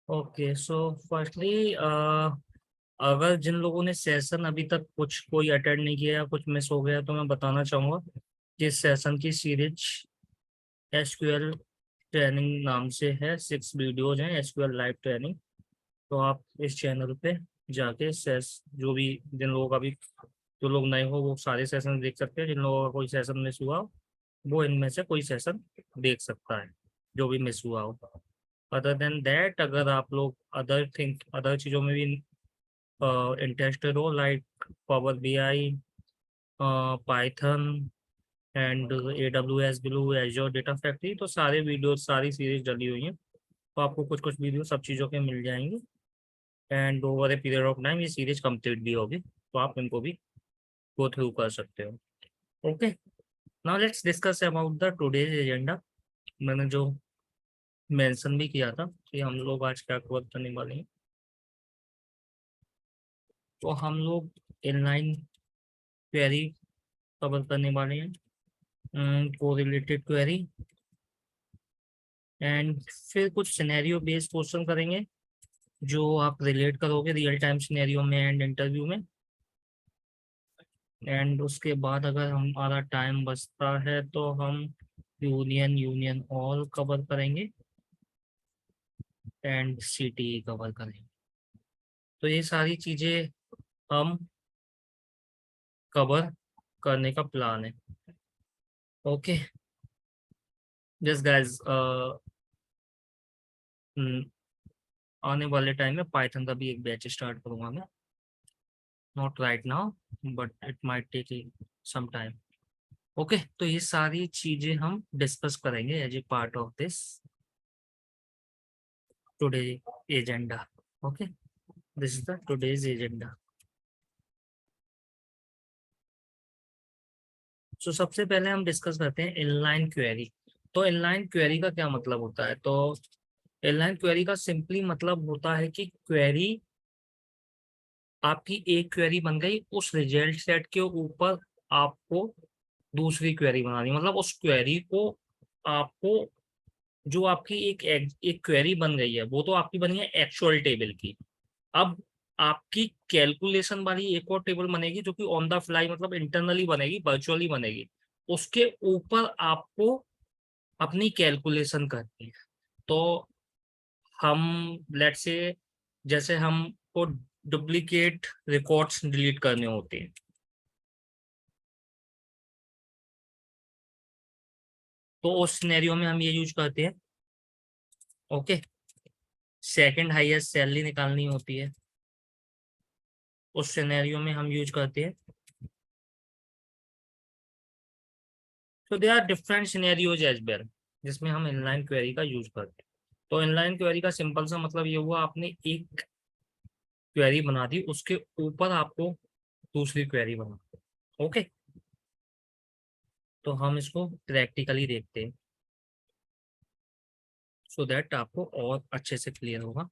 Okay, so firstly अगर जिन लोगों ने सेशन अभी तक कुछ कोई अटेंड नहीं किया या कुछ मिस हो गया तो मैं बताना चाहूँगा कि इस सेशन की सीरीज एसक्यूएल ट्रेनिंग नाम से है। 6 वीडियोज हैं एसक्यूएल लाइव ट्रेनिंग। तो आप इस चैनल पे जाके सेस जो भी जिन लोगों का भी जो लोग नए हो वो सारे सेशन देख सकते हैं। जिन लोगों का कोई सेशन मिस हुआ हो, वो इनमें से कोई सेशन देख सकता है जो भी मिस हुआ हो। अदर देन दैट, अगर आप लोग अदर चीज़ों में भी इंटरेस्टेड हो, like Power B I, Python and AWS Glue, Azure data factory, तो सारे वीडियो सारी सीरीज डली हुई हैं। तो आपको कुछ कुछ वीडियो सब चीज़ों के मिल जाएंगी and over a period of time ये सीरीज कंप्लीट भी होगी, तो आप इनको भी गो थ्रू कर सकते हो। Okay, now let's discuss about the today's agenda. मैंने जो मेंशन भी किया था कि हम लोग आज क्या कवर करने वाले हैं, तो हम लोग इनलाइन क्वेरी कवर करने वाले हैं, को रिलेटेड क्वेरी, एंड फिर कुछ सिनेरियो बेस्ड क्वेश्चन करेंगे जो आप रिलेट करोगे रियल टाइम सिनेरियो में एंड इंटरव्यू में। एंड उसके बाद अगर हमारा टाइम बचता है तो हम यूनियन यूनियन ऑल कवर करेंगे एंड CTE कवर करेंगे। तो ये सारी चीज़ें हम कवर करने का प्लान है। ओके, जस्ट गाइस, आने वाले टाइम में पाइथन का भी एक बैच स्टार्ट करूंगा मैं। Not right now, but it might take some time. Okay, तो ये सारी चीजें हम डिस्कस करेंगे as a part of this today agenda. Okay, this is the today's agenda. So सबसे पहले हम डिस्कस करते हैं इनलाइन क्वेरी। तो इनलाइन क्वेरी का क्या मतलब होता है? तो इनलाइन क्वेरी का सिंपली मतलब होता है कि क्वेरी, आपकी एक क्वेरी बन गई, उस रिजल्ट सेट के ऊपर आपको दूसरी क्वेरी बनानी, मतलब उस क्वेरी को आपको, जो आपकी एक क्वेरी बन गई है वो तो आपकी बनी है एक्चुअल टेबल की। अब आपकी कैलकुलेशन वाली एक और टेबल बनेगी जो कि ऑन द फ्लाई, मतलब इंटरनली बनेगी, वर्चुअली बनेगी। उसके ऊपर आपको अपनी कैलकुलेशन करनी है। तो हम लेट्स से, जैसे हमको डुप्लीकेट रिकॉर्ड्स डिलीट करने होते हैं, तो उस सिनेरियो में हम ये यूज करते हैं। ओके, सेकंड हाईएस्ट सैलरी निकालनी होती है, उस सिनेरियो में हम यूज करते हैं। तो they are different scenarios as well जिसमें हम इनलाइन क्वेरी का यूज करते हैं। तो इनलाइन क्वेरी का सिंपल सा मतलब ये हुआ, आपने एक क्वेरी बना दी, उसके ऊपर आपको दूसरी क्वेरी बना। ओके, तो हम इसको प्रैक्टिकली देखते हैं सो दैट आपको और अच्छे से क्लियर होगा।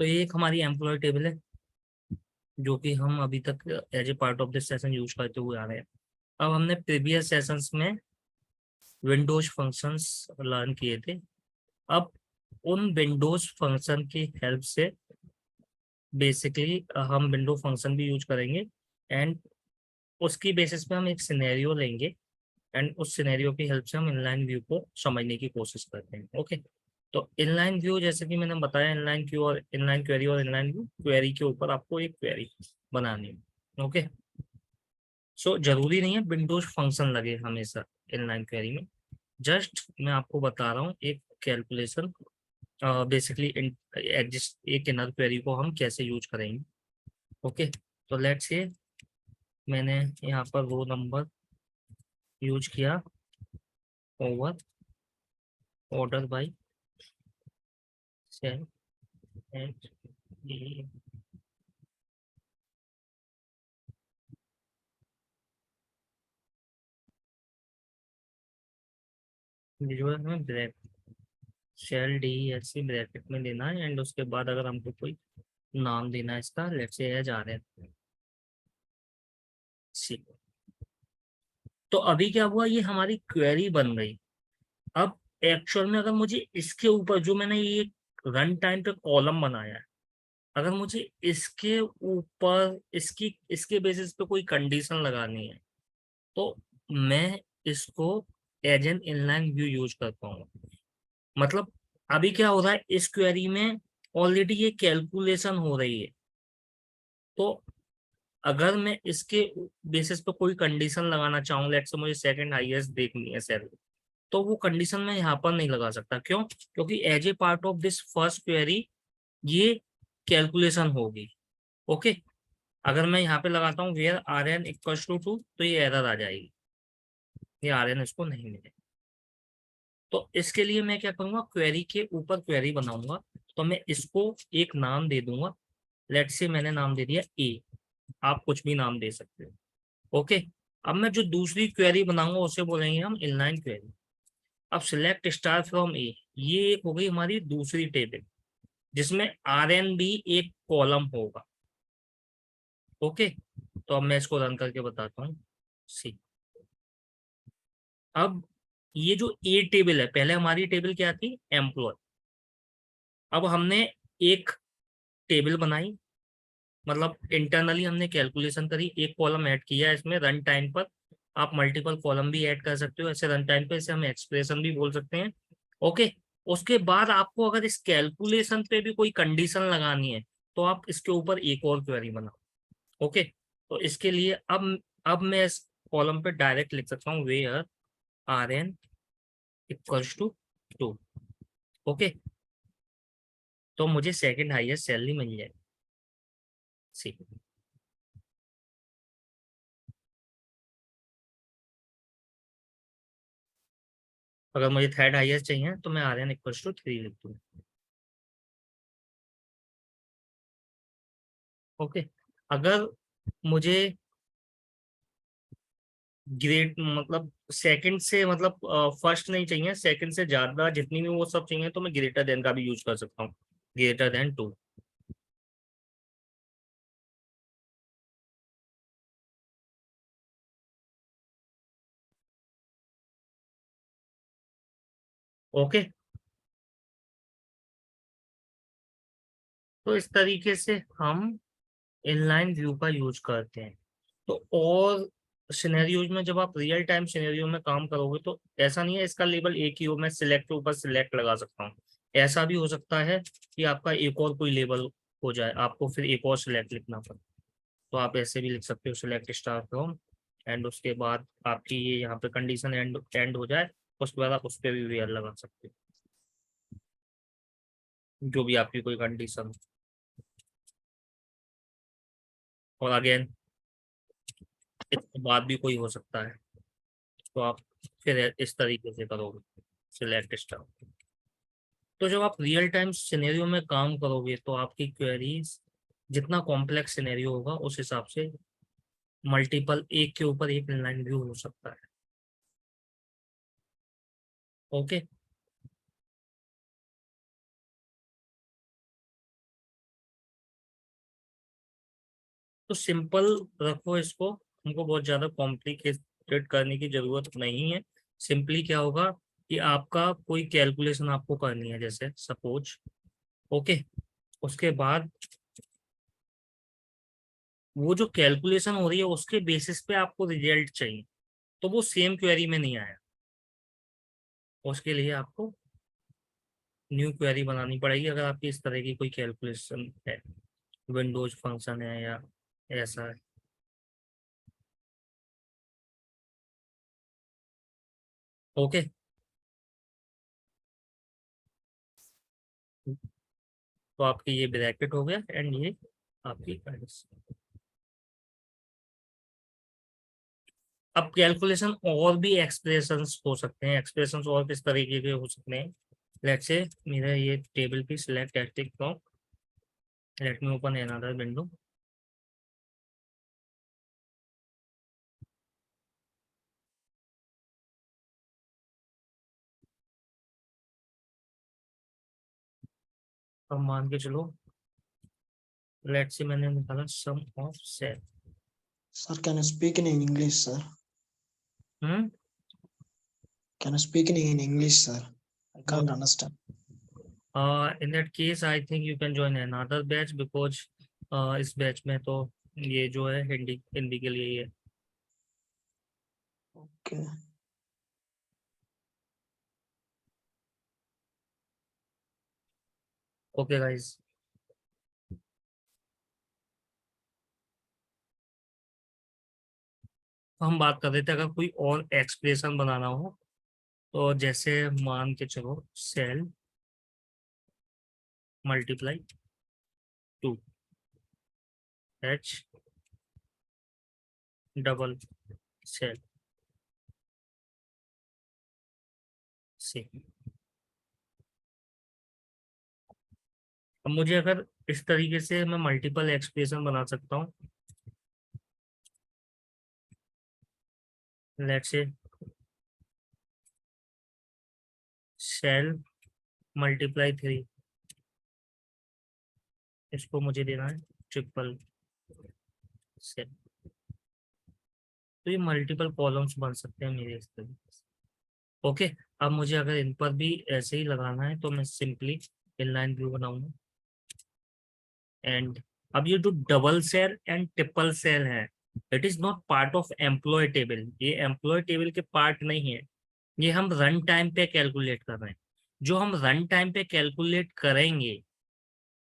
तो ये एक हमारी एम्प्लॉय टेबल है जो कि हम अभी तक as a part of this session use करते हुए आ रहे हैं। अब हमने प्रीवियस सेशंस में विंडोज फंक्शंस लर्न किए थे। अब उन विंडोज फंक्शन की हेल्प से बेसिकली हम विंडो फंक्शन भी यूज करेंगे एंड उसकी बेसिस पे हम एक सिनेरियो लेंगे एंड उस सिनेरियो की हेल्प से हम इनलाइन व्यू को समझने की कोशिश करते हैं। ओके, तो इनलाइन व्यू जैसे कि मैंने बताया, इनलाइन क्यू और इनलाइन क्वेरी और इनलाइन व्यू, क्वेरी के ऊपर आपको एक क्वेरी बनानी है। ओके, सो जरूरी नहीं है विंडोज फंक्शन लगे हमेशा इनलाइन क्वेरी में। जस्ट मैं आपको बता रहा हूँ एक कैलकुलेशन, बेसिकली एग्जिस्ट एक इनर क्वेरी को हम कैसे यूज करेंगे। ओके, तो लेट्स से मैंने यहाँ पर रो नंबर यूज किया over order by cell H D, visual में ब्लैक शेल डी ऐसे ब्रैकेट में देना है एंड उसके बाद अगर हमको कोई नाम देना है इसका, लेट्स से एज आ रहे हैं सी। तो अभी क्या हुआ, ये हमारी क्वेरी बन गई। अब एक्चुअल में अगर मुझे इसके ऊपर जो मैंने ये रन टाइम पे कॉलम बनाया है, अगर मुझे इसके ऊपर इसकी इसके बेसिस पे कोई कंडीशन लगानी है, तो मैं इसको as an inline view use कर पाऊंगा। मतलब अभी क्या हो रहा है, इस क्वेरी में ऑलरेडी ये कैलकुलेशन हो रही है। तो अगर मैं इसके बेसिस पे कोई कंडीशन लगाना चाहूँ, लेट्स से मुझे सेकंड हाईएस्ट देखनी है सैलरी, तो वो कंडीशन मैं यहाँ पर नहीं लगा सकता। क्यों? क्योंकि as a part of this first query ये कैलकुलेशन होगी। ओके, अगर मैं यहाँ पे लगाता हूँ where R N equals to 2, तो ये एरर आ जाएगी, ये आर एन इसको नहीं मिलेगा। तो इसके लिए मैं क्या करूंगा, क्वेरी के ऊपर क्वेरी बनाऊंगा। तो मैं इसको एक नाम दे दूंगा, लेट्स से मैंने नाम दे दिया ए। आप कुछ भी नाम दे सकते हो। ओके, अब मैं जो दूसरी क्वेरी बनाऊंगा उसे बोलेंगे हम इनलाइन क्वेरी। अब सिलेक्ट स्टार फ्रॉम ए, ये एक हो गई हमारी दूसरी टेबल जिसमें आर एन बी एक कॉलम होगा। ओके, तो अब मैं इसको रन करके बताता हूँ। सी, अब ये जो ए टेबल है, पहले हमारी टेबल क्या थी, एम्प्लॉय। अब हमने एक टेबल बनाई, मतलब इंटरनली हमने कैलकुलेशन करी, एक कॉलम ऐड किया इसमें रन टाइम पर। आप मल्टीपल कॉलम भी ऐड कर सकते हो ऐसे रन टाइम पे, इसे हम एक्सप्रेशन भी बोल सकते हैं। ओके, उसके बाद आपको अगर इस कैलकुलेशन पे भी कोई कंडीशन लगानी है, तो आप इसके ऊपर एक और क्वेरी बनाओ। ओके, तो इसके लिए अब मैं इस कॉलम पे डायरेक्ट लिख सकता हूँ where R N equals to 2। Okay, तो मुझे सेकंड हाईएस्ट सैलरी मिल जाएगी। सी, अगर मुझे थर्ड हाईएस्ट चाहिए तो मैं आर एन इक्वल्स टू 3 लिख दूँ। ओके, अगर मुझे ग्रेड मतलब सेकंड से मतलब फर्स्ट नहीं चाहिए, सेकंड से ज्यादा जितनी भी वो सब चाहिए, तो मैं ग्रेटर देन का भी यूज कर सकता हूँ, ग्रेटर देन 2। ओके, तो इस तरीके से हम इनलाइन व्यू का यूज करते हैं। तो और सिनेरियोज में जब आप रियल टाइम सिनेरियो में काम करोगे, तो ऐसा नहीं है इसका लेबल एक ही हो, मैं सिलेक्ट के ऊपर सिलेक्ट लगा सकता हूँ। ऐसा भी हो सकता है कि आपका एक और कोई लेबल हो जाए, आपको फिर एक और सिलेक्ट लिखना पड़े। तो आप ऐसे भी लिख सकते हो सिलेक्ट स्टार फ्रॉम, एंड उसके बाद आपकी ये यहाँ पे कंडीशन एंड एंड हो जाए, उसके बाद आप उस पर भी वेयर लगा सकते हो जो भी आपकी कोई कंडीशन हो। और अगेन इसके बाद भी कोई हो सकता है, तो आप फिर इस तरीके से करोगे सिलेक्ट स्टार। तो जब आप रियल टाइम सिनेरियो में काम करोगे, तो आपकी क्वेरीज जितना कॉम्प्लेक्स सिनेरियो होगा उस हिसाब से मल्टीपल एक के ऊपर एक लाइन व्यू हो सकता है। ओके, तो सिंपल रखो इसको, हमको बहुत ज्यादा कॉम्प्लिकेटेड करने की जरूरत नहीं है। सिंपली क्या होगा कि आपका कोई कैलकुलेशन आपको करनी है, जैसे सपोज। ओके, उसके बाद वो जो कैलकुलेशन हो रही है उसके बेसिस पे आपको रिजल्ट चाहिए, तो वो सेम क्वेरी में नहीं आया। उसके लिए आपको न्यू क्वेरी बनानी पड़ेगी, अगर आपकी इस तरह की कोई कैलकुलेशन है, विंडोज फंक्शन है या ऐसा है। ओके, तो आपकी ये ब्रैकेट हो गया एंड ये आपकी condition। अब कैलकुलेशन और भी एक्सप्रेशंस हो सकते हैं, एक्सप्रेशंस और किस तरीके के हो सकते हैं। लेट्स से मेरा ये टेबल की select asterisk from, let me open another window. अब मान के चलो, लेट्स से मैंने निकाला sum of sal. Sir, can you speak in English, sir? Can you speak in English, sir? I can't understand. In that case I think you can join another batch because इस batch में तो ये जो है हिंदी हिंदी के लिए ही है। Okay. Okay guys, हम बात कर रहे थे अगर कोई और एक्सप्रेशन बनाना हो तो जैसे मान के चलो cell multiply 2 H double cell से। अब मुझे अगर इस तरीके से मैं मल्टीपल एक्सप्रेशन बना सकता हूँ, लेट्स से सेल मल्टीप्लाई 3, इसको मुझे देना है ट्रिपल सेल, तो ये मल्टीपल कॉलम्स बन सकते हैं मेरे इस तरीके से। ओके, अब मुझे अगर इन पर भी ऐसे ही लगाना है तो मैं सिंपली इनलाइन व्यू बनाऊंगा। एंड अब ये जो double cell and triple sal है, it is not part of employee table, ये एम्प्लॉय टेबल के पार्ट नहीं है, ये हम रन टाइम पे कैलकुलेट कर रहे हैं। जो हम रन टाइम पे कैलकुलेट करेंगे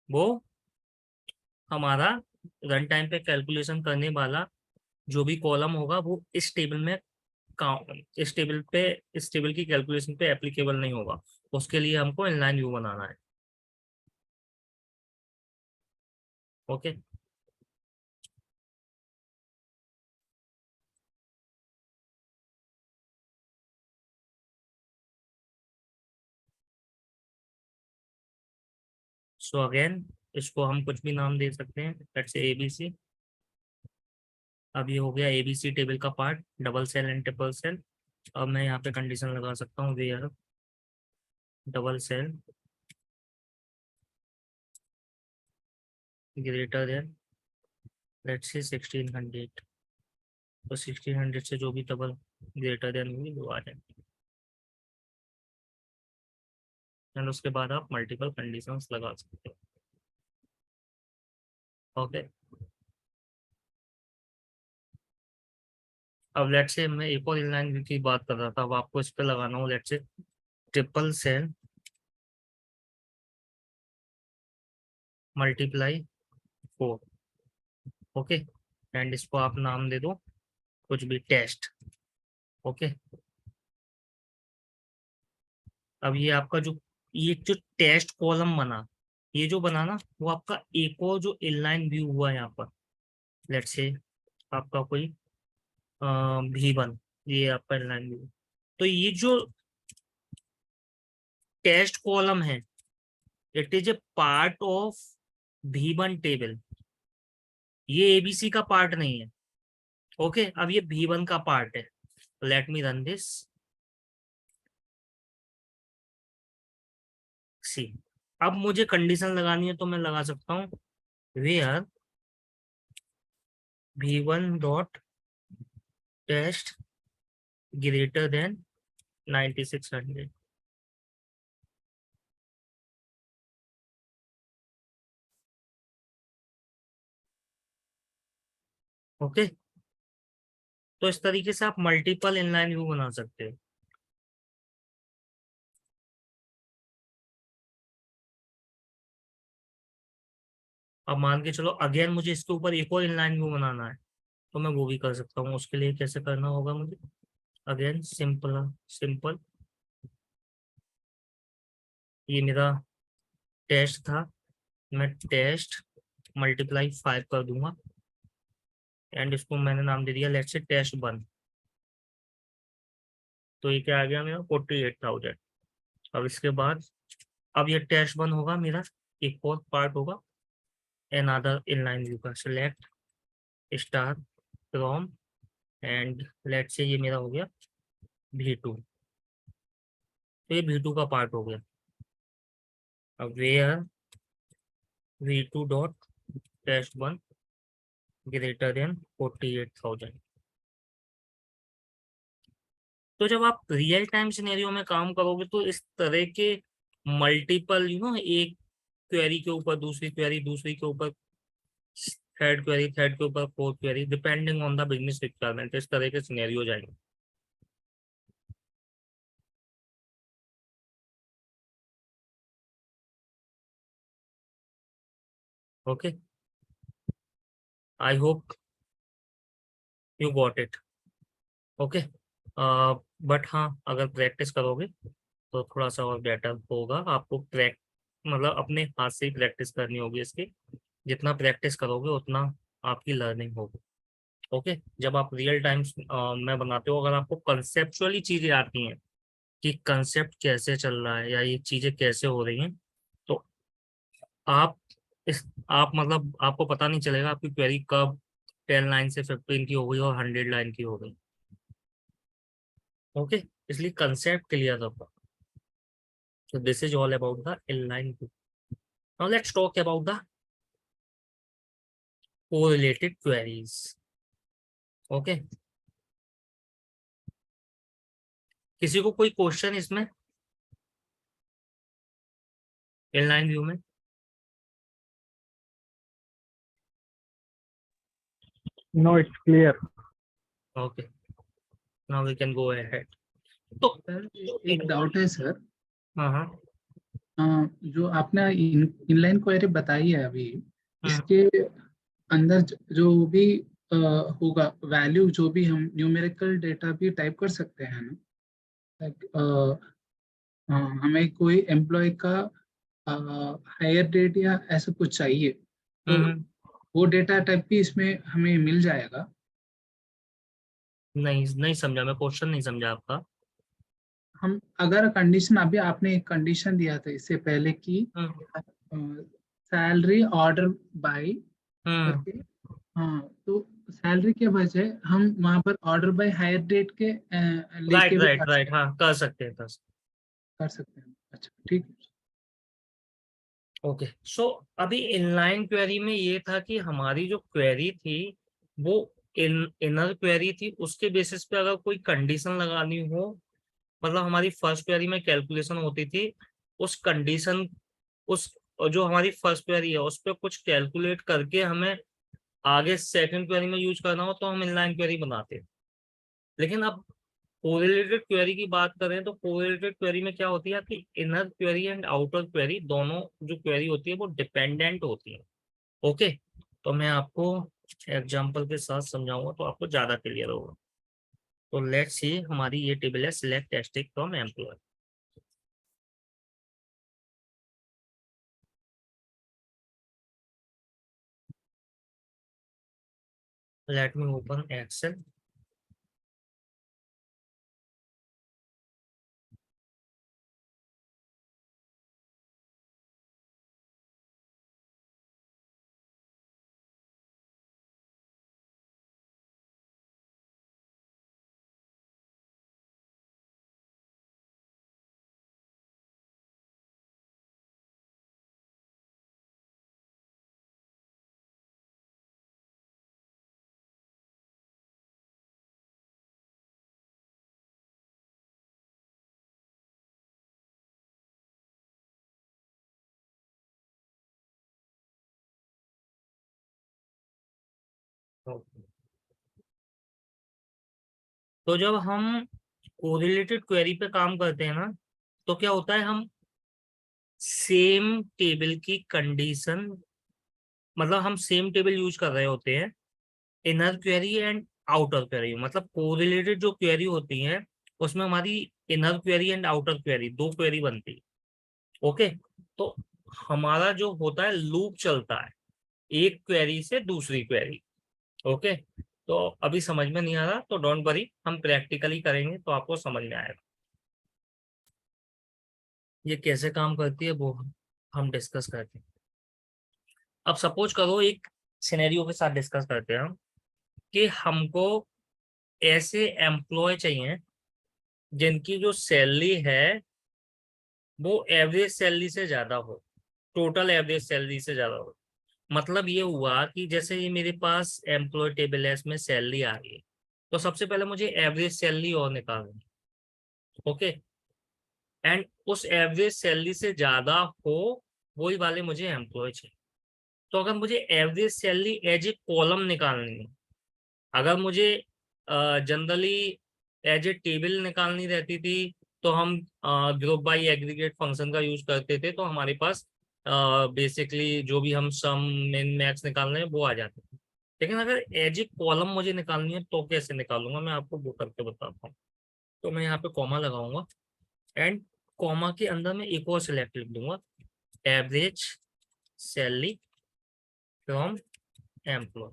वो हमारा रन टाइम पे कैलकुलेशन करने वाला जो भी कॉलम होगा वो इस टेबल में इस टेबल की कैलकुलेशन पे एप्लीकेबल नहीं होगा। उसके लिए हमको इनलाइन व्यू बनाना है। ओके, सो अगेन इसको हम कुछ भी नाम दे सकते हैं, लेट्स से एबीसी। अब ये हो गया एबीसी टेबल का part, double cell and triple cell. अब मैं यहाँ पे कंडीशन लगा सकता हूँ where double cell greater than let's say 1600, तो 1600 से जो भी डबल ग्रेटर देन होगी वो आ जाएगी। एंड उसके बाद आप मल्टीपल कंडीशंस लगा सकते हो। ओके, अब लेट्स से मैं एक और इनलाइन की बात कर रहा था, अब आपको इस पे लगाना हो let's say triple cell multiply 4। Okay, and इसको आप नाम दे दो कुछ भी, टेस्ट। ओके, अब ये जो टेस्ट कॉलम बना, ये जो बना ना वो आपका एक और जो इनलाइन व्यू हुआ यहाँ पर, लेट्स से आपका कोई V1, ये आपका इनलाइन व्यू। तो ये जो टेस्ट कॉलम है it is a part of V1 table, ये एबीसी का पार्ट नहीं है। ओके, अब ये V1 का पार्ट है। लेट मी रन दिस, सी। अब मुझे कंडीशन लगानी है तो मैं लगा सकता हूँ where V1 dot test greater than 9600। Okay, तो इस तरीके से आप मल्टीपल इनलाइन व्यू बना सकते हो। अब मान के चलो अगेन मुझे इसके ऊपर एक और इनलाइन व्यू बनाना है तो मैं वो भी कर सकता हूँ। उसके लिए कैसे करना होगा मुझे, अगेन सिंपल सिंपल, ये मेरा टेस्ट था, मैं टेस्ट मल्टीप्लाई 5 कर दूंगा एंड इसको मैंने नाम दे दिया लेट्स से टेस्ट 1। तो ये क्या आ गया मेरा 48,000। अब इसके बाद अब ये टेस्ट 1 होगा मेरा, एक और पार्ट होगा अनदर इनलाइन व्यू का, select star from and let's say ये मेरा हो गया V2, तो ये V2 का पार्ट हो गया। अब where V2 dot test 1 greater than 48,000। तो जब आप रियल टाइम सिनेरियो में काम करोगे तो इस तरह के मल्टीपल एक क्वेरी के ऊपर दूसरी क्वेरी, दूसरी के ऊपर थर्ड क्वेरी, थर्ड के ऊपर fourth query, depending on the business requirement, इस तरह के सिनेरियो जाएंगे। Okay, I hope you got it. Okay, but हाँ, अगर प्रैक्टिस करोगे तो थोड़ा सा और बेटर होगा। आपको मतलब अपने हाथ से ही प्रैक्टिस करनी होगी इसकी। जितना प्रैक्टिस करोगे उतना आपकी लर्निंग होगी। ओके, जब आप रियल टाइम में बनाते हो, अगर आपको कंसेप्चुअली चीजें आती हैं कि कंसेप्ट कैसे चल रहा है या ये चीजें कैसे हो रही हैं, तो आप इस आप मतलब आपको पता नहीं चलेगा आपकी क्वेरी कब 10 लाइन से 15 की हो गई और 100 लाइन की हो गई। ओके, इसलिए कंसेप्ट क्लियर रखो। So this is all about the inline view. Now let's talk about the correlated queries. Okay. किसी को कोई क्वेश्चन इसमें inline view में? No, it's clear. Okay. Now we can go ahead. तो sir एक doubt है sir. हाँ, जो आपने इनलाइन क्वेरी बताई है अभी, हाँ, इसके अंदर जो भी होगा वैल्यू, जो भी हम न्यूमेरिकल डेटा भी टाइप कर सकते हैं ना। लाइक हमें कोई एम्प्लॉय का हायर डेट या ऐसा कुछ चाहिए, तो वो डेटा टाइप भी इसमें हमें मिल जाएगा। नहीं समझा, मैं क्वेश्चन नहीं समझा आपका। हम अगर कंडीशन, अभी आपने एक कंडीशन दिया था इससे पहले कि सैलरी ऑर्डर बाय करके, हाँ, तो सैलरी के बजाय हम वहां पर ऑर्डर बाय हायर डेट के राइट लेके भी राइट राइट, हाँ कर सकते हैं। कर सकते हैं। अच्छा, ठीक है। ओके, सो अभी इनलाइन क्वेरी में ये था कि हमारी जो क्वेरी थी वो इनर क्वेरी थी। उसके बेसिस पे अगर कोई कंडीशन लगानी हो, मतलब हमारी फर्स्ट क्वेरी में कैलकुलेशन होती थी, उस कंडीशन उस जो हमारी फर्स्ट क्वेरी है उस पर कुछ कैलकुलेट करके हमें आगे सेकंड क्वेरी में यूज करना हो तो हम इनलाइन क्वेरी बनाते हैं। लेकिन अब कोरिलेटेड क्वेरी की बात करें तो कोरिलेटेड क्वेरी में क्या होती है, आपकी inner query and outer query दोनों जो क्वेरी होती है वो डिपेंडेंट होती है। ओके, तो मैं आपको एग्जांपल के साथ समझाऊंगा तो आपको ज्यादा क्लियर होगा। तो लेट्स सी, हमारी ये टेबल है select testing from employ. Let me open Excel. तो जब हम कोरिलेटेड क्वेरी पे काम करते हैं ना, तो क्या होता है, हम सेम टेबल की कंडीशन, मतलब हम सेम टेबल यूज कर रहे होते हैं inner query and outer query. मतलब कोरिलेटेड जो क्वेरी होती है उसमें हमारी inner query and outer query दो क्वेरी बनती है। ओके, तो हमारा जो होता है लूप चलता है एक क्वेरी से दूसरी क्वेरी। ओके, तो अभी समझ में नहीं आ रहा तो डोंट वरी, हम प्रैक्टिकली करेंगे तो आपको समझ में आएगा ये कैसे काम करती है, वो हम डिस्कस करते हैं। अब सपोज करो एक सिनेरियो के साथ डिस्कस करते हैं हम कि हमको ऐसे एम्प्लॉय चाहिए जिनकी जो सैलरी है वो एवरेज सैलरी से ज्यादा हो, टोटल एवरेज सैलरी से ज्यादा हो। मतलब ये हुआ कि जैसे ये मेरे पास एम्प्लॉय टेबल है, इसमें सैलरी आ रही है, तो सबसे पहले मुझे एवरेज सैलरी और निकालनी है। ओके, एंड उस एवरेज सैलरी से ज्यादा हो वही वाले मुझे एम्प्लॉय चाहिए। तो अगर मुझे average salary as a column निकालनी है, अगर मुझे जनरली एज ए टेबल निकालनी रहती थी तो हम ग्रुप बाय एग्रीगेट फंक्शन का यूज करते थे, तो हमारे पास बेसिकली जो भी हम सम मिन मैक्स निकालने हैं वो आ जाते थे। लेकिन अगर एज ए कॉलम मुझे निकालनी है तो कैसे निकालूंगा, मैं आपको वो करके बताता हूँ। तो मैं यहाँ पे कॉमा लगाऊंगा एंड कॉमा के अंदर मैं एक और सिलेक्ट लिख दूंगा, एवरेज सैलरी फ्रॉम एम्प्लॉय।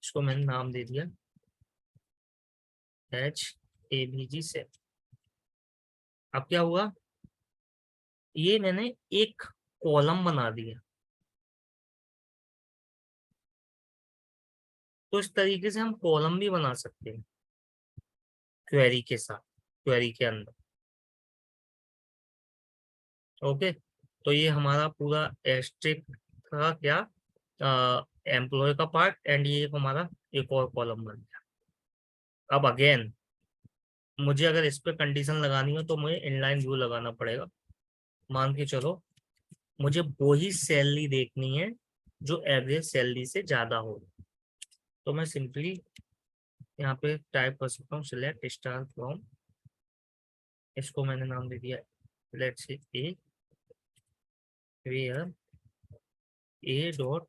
इसको मैंने नाम दे दिया HABG से। अब क्या हुआ, ये मैंने एक कॉलम बना दिया। तो इस तरीके से हम कॉलम भी बना सकते हैं क्वेरी के साथ, क्वेरी के अंदर। ओके, तो ये हमारा पूरा एस्ट्रिक का क्या एम्प्लॉय का पार्ट, एंड ये हमारा एक और कॉलम बन गया। अब अगेन मुझे अगर इस पे कंडीशन लगानी हो तो मुझे इनलाइन व्यू लगाना पड़ेगा। मान के चलो मुझे वही सैलरी देखनी है जो एवरेज सैलरी से ज्यादा हो, तो मैं सिंपली यहाँ पे टाइप कर सकता हूँ सिलेक्ट स्टार फ्रॉम, इसको मैंने नाम दे दिया let's say A, where A dot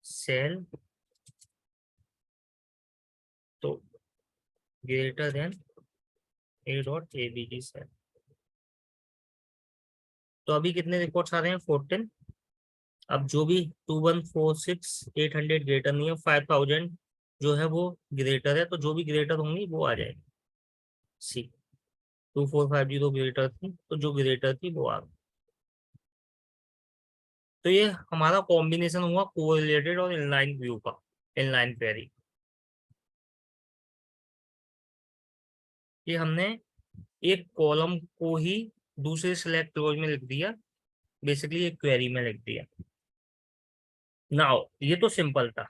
sal तो ग्रेटर देन ए डॉट एबीजी सेल। तो अभी कितने रिकॉर्ड्स आ रहे हैं 14। अब जो भी 2146800 ग्रेटर नहीं है, 5000 जो है वो ग्रेटर है, तो जो भी ग्रेटर होंगी वो आ जाएगी। सी 2450 ग्रेटर थी, तो जो ग्रेटर थी वो आ गई। तो ये हमारा कॉम्बिनेशन हुआ कोरिलेटेड और इनलाइन व्यू का, इनलाइन क्वेरी। ये हमने एक कॉलम को ही दूसरे सिलेक्ट क्लोज में लिख दिया, बेसिकली एक क्वेरी में लिख दिया। नाउ ये तो सिंपल था।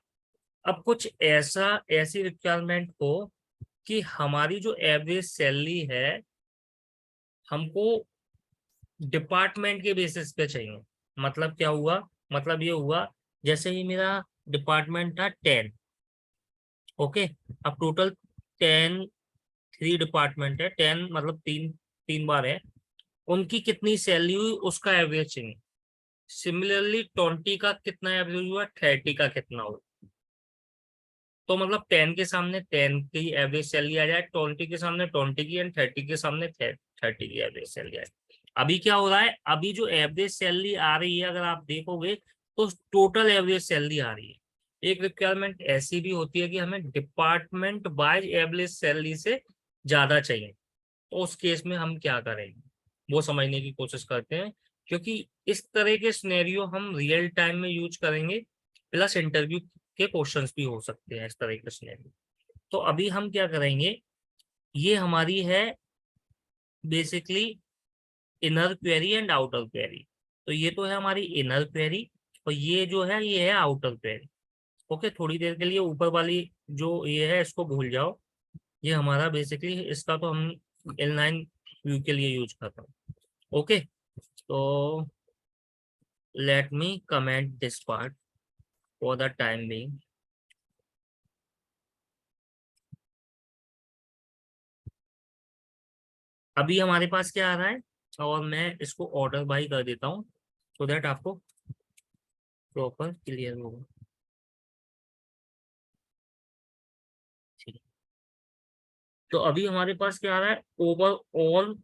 अब कुछ ऐसी रिक्वायरमेंट हो कि हमारी जो एवरेज सैलरी है हमको डिपार्टमेंट के बेसिस पे चाहिए। मतलब क्या हुआ, मतलब ये हुआ जैसे ही मेरा डिपार्टमेंट था 10। ओके, अब टोटल 10 3 डिपार्टमेंट है, 10 मतलब तीन तीन बार है, उनकी कितनी सैलरी हुई उसका एवरेज चाहिए। सिमिलरली 20 का कितना एवरेज हुआ, 30 का कितना हुआ, तो मतलब 10 के सामने 10 की एवरेज सैलरी आ जाए, 20 के सामने 20 की, एंड 30 के सामने 30 की एवरेज सैलरी आ जाए। अभी क्या हो रहा है, अभी जो एवरेज सैलरी आ रही है अगर आप देखोगे तो टोटल एवरेज सैलरी आ रही है। एक रिक्वायरमेंट ऐसी भी होती है कि हमें डिपार्टमेंट वाइज एवरेज सैलरी से ज्यादा चाहिए, तो उस केस में हम क्या करेंगे वो समझने की कोशिश करते हैं, क्योंकि इस तरह के सिनेरियो हम रियल टाइम में यूज करेंगे, प्लस इंटरव्यू के क्वेश्चंस भी हो सकते हैं इस तरह के सिनेरियो। तो अभी हम क्या करेंगे, ये हमारी है basically inner query and outer query. तो ये तो है हमारी इनर क्वेरी, और ये जो है ये है आउटर क्वेरी। ओके, थोड़ी देर के लिए ऊपर वाली जो ये है इसको भूल जाओ, ये हमारा बेसिकली इसका तो हम इनलाइन व्यू के लिए यूज करते हैं। ओके, तो let me comment this part for the time being. अभी हमारे पास क्या आ रहा है, और मैं इसको ऑर्डर बाई कर देता हूँ सो दैट आपको प्रॉपर क्लियर होगा। ठीक है, तो अभी हमारे पास क्या आ रहा है, ओवरऑल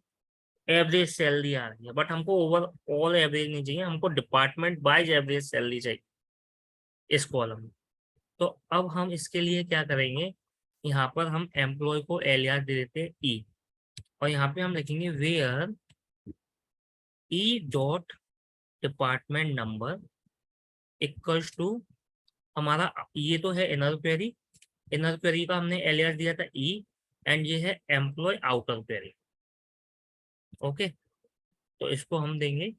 एवरेज सैलरी आ रही है, बट हमको ओवरऑल एवरेज नहीं चाहिए, हमको डिपार्टमेंट वाइज एवरेज सैलरी चाहिए इस कॉलम में। तो अब हम इसके लिए क्या करेंगे, यहाँ पर हम एम्प्लॉय को एलियास दे देते हैं ई, और यहाँ पे हम लिखेंगे where e dot department number equals to हमारा, ये तो है इनर क्वेरी, इनर क्वेरी का हमने एलियास दिया था ई, एंड ये है एम्प्लॉय आउटर क्वेरी। ओके, तो इसको हम देंगे